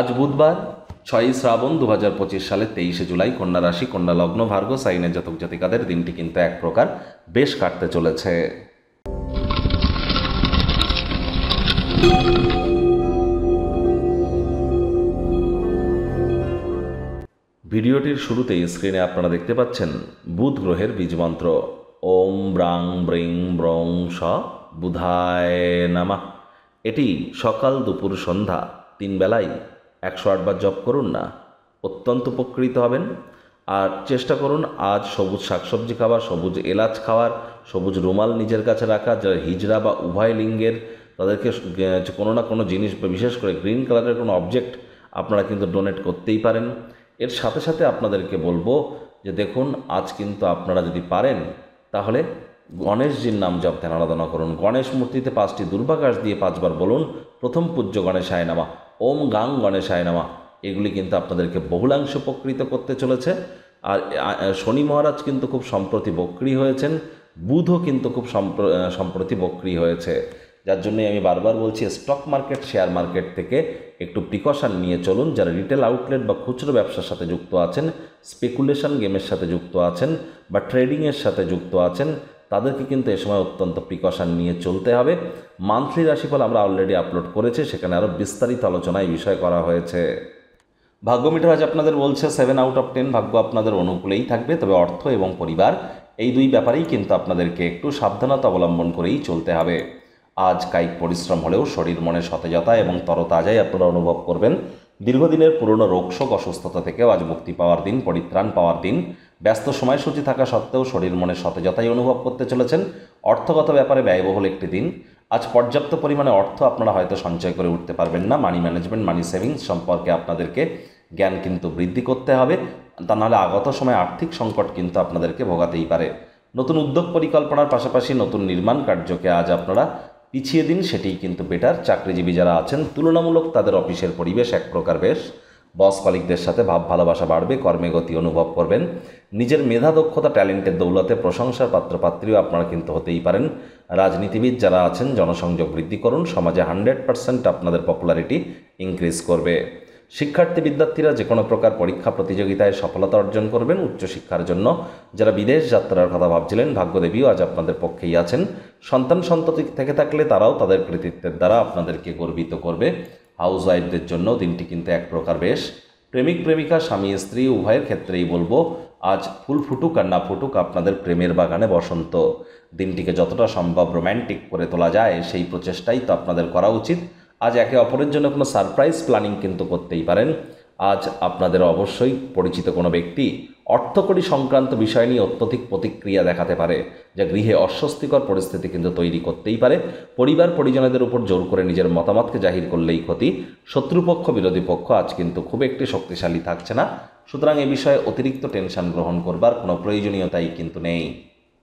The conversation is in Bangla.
আজ বুধবার 6ই শ্রাবণ 2025 সালে 23শে জুলাই, কন্যা রাশি, কন্যা লগ্ন, ভার্গ সাইনের জাতক জাতিকাদের দিনটি কিন্তু এক প্রকার বেশ কাটতে চলেছে। ভিডিওটির শুরুতেই স্ক্রিনে আপনারা দেখতে পাচ্ছেন বুধ গ্রহের বীজমন্ত্র ওম ব্রাং ব্রিং ব্রং স বুধায় নামা। এটি সকাল দুপুর সন্ধ্যা 3 বেলায় 108 বার জপ করুন না, অত্যন্ত উপকৃত হবেন। আর চেষ্টা করুন আজ সবুজ শাকসবজি খাওয়ার, সবুজ এলাচ খাওয়ার, সবুজ রুমাল নিজের কাছে রাখা। যারা হিজড়া বা উভয় লিঙ্গের তাদেরকে কোনো না কোনো জিনিস, বিশেষ করে গ্রিন কালারের কোনো অবজেক্ট আপনারা কিন্তু ডোনেট করতেই পারেন। এর সাথে সাথে আপনাদেরকে বলবো যে দেখুন, আজ কিন্তু আপনারা যদি পারেন তাহলে গণেশজির নাম জপ ধ্যান আরাধনা করুন। গণেশ মূর্তিতে 5টি দুর্বাঘাস দিয়ে 5 বার বলুন প্রথম পূজ্য গণেশায় নামা, ওম গাং গণেশায় নামা। এগুলি কিন্তু আপনাদেরকে বহুলাংশ উপকৃত করতে চলেছে। আর শনি মহারাজ কিন্তু খুব সম্প্রতি বক্রী হয়েছেন, বুধও কিন্তু খুব সম্প্রতি বক্রী হয়েছে। যার জন্যই আমি বারবার বলছি স্টক মার্কেট, শেয়ার মার্কেট থেকে একটু প্রিকশন নিয়ে চলুন। যারা রিটেল আউটলেট বা খুচরো ব্যবসার সাথে যুক্ত আছেন, স্পেকুলেশন গেমের সাথে যুক্ত আছেন বা ট্রেডিংয়ের সাথে যুক্ত আছেন, তাদেরকে কিন্তু এ সময় অত্যন্ত প্রিকশন নিয়ে চলতে হবে। মান্থলি রাশিফল আমরা অলরেডি আপলোড করেছি, সেখানে আরও বিস্তারিত আলোচনা এই বিষয়ে করা হয়েছে। ভাগ্য মিটার আজ আপনাদের বলছে 7 আউট অফ 10 ভাগ্য আপনাদের অনুকূলেই থাকবে, তবে অর্থ এবং পরিবার এই দুই ব্যাপারেই কিন্তু আপনাদেরকে একটু সাবধানতা অবলম্বন করেই চলতে হবে। আজ কায়িক পরিশ্রম হলেও শরীর মনে সতেজতা এবং তরতাজাই আপনারা অনুভব করবেন। দীর্ঘদিনের পুরনো রোগশোক অসুস্থতা থেকেও আজ মুক্তি পাওয়ার দিন, পরিত্রাণ পাওয়ার দিন। ব্যস্ত সময়সূচি থাকা সত্ত্বেও শরীর মনে সতেজতাই অনুভব করতে চলেছেন। অর্থগত ব্যাপারে ব্যয়বহুল একটি দিন। আজ পর্যাপ্ত পরিমাণে অর্থ আপনারা হয়তো সঞ্চয় করে উঠতে পারবেন না। মানি ম্যানেজমেন্ট, মানি সেভিংস সম্পর্কে আপনাদেরকে জ্ঞান কিন্তু বৃদ্ধি করতে হবে, তা নাহলে আগত সময়ে আর্থিক সংকট কিন্তু আপনাদেরকে ভোগাতেই পারে। নতুন উদ্যোগ পরিকল্পনার পাশাপাশি নতুন নির্মাণ কার্যকে আজ আপনারা পিছিয়ে দিন, সেটিই কিন্তু বেটার। চাকরিজীবী যারা আছেন তুলনামূলক তাদের অফিসের পরিবেশ এক প্রকার বেশ। বস কলিগদের সাথে ভাব ভালোবাসা বাড়বে, কর্মে গতি অনুভব করবেন। নিজের মেধা দক্ষতা ট্যালেন্টের দৌলতে প্রশংসার পাত্রপাত্রীও আপনারা কিন্তু হতেই পারেন। রাজনীতিবিদ যারা আছেন জনসংযোগ বৃদ্ধি করুন, সমাজে 100% আপনাদের পপুলারিটি ইনক্রিজ করবে। শিক্ষার্থী বিদ্যার্থীরা যে কোনো প্রকার পরীক্ষা প্রতিযোগিতায় সফলতা অর্জন করবেন। উচ্চশিক্ষার জন্য যারা বিদেশ যাত্রার কথা ভাবছিলেন, ভাগ্যদেবীও আজ আপনাদের পক্ষেই আছেন। সন্তান সন্ততি থেকে থাকলে তারাও তাদের কৃতিত্বের দ্বারা আপনাদেরকে গর্বিত করবে। হাউস ওয়াইফদের জন্য দিনটি কিন্তু এক প্রকার বেশ। প্রেমিক প্রেমিকা, স্বামী স্ত্রী উভয়ের ক্ষেত্রেই বলবো আজ ফুল ফুটুক আর না ফুটুক আপনাদের প্রেমের বাগানে বসন্ত। দিনটিকে যতটা সম্ভব রোম্যান্টিক করে তোলা যায় সেই প্রচেষ্টাই তো আপনাদের করা উচিত। আজ একে অপরের জন্য কোনো সারপ্রাইজ প্ল্যানিং কিন্তু করতেই পারেন। আজ আপনাদের অবশ্যই পরিচিত কোনো ব্যক্তি অর্থকরী সংক্রান্ত বিষয় নিয়ে অত্যধিক প্রতিক্রিয়া দেখাতে পারে, যা গৃহে অস্বস্তিকর পরিস্থিতি কিন্তু তৈরি করতেই পারে। পরিবার পরিজনদের উপর জোর করে নিজের মতামতকে জাহির করলেই ক্ষতি। শত্রুপক্ষ বিরোধী পক্ষ আজ কিন্তু খুব একটি শক্তিশালী থাকছে না, সুতরাং এ বিষয়ে অতিরিক্ত টেনশন গ্রহণ করবার কোনো প্রয়োজনীয়তাই কিন্তু নেই।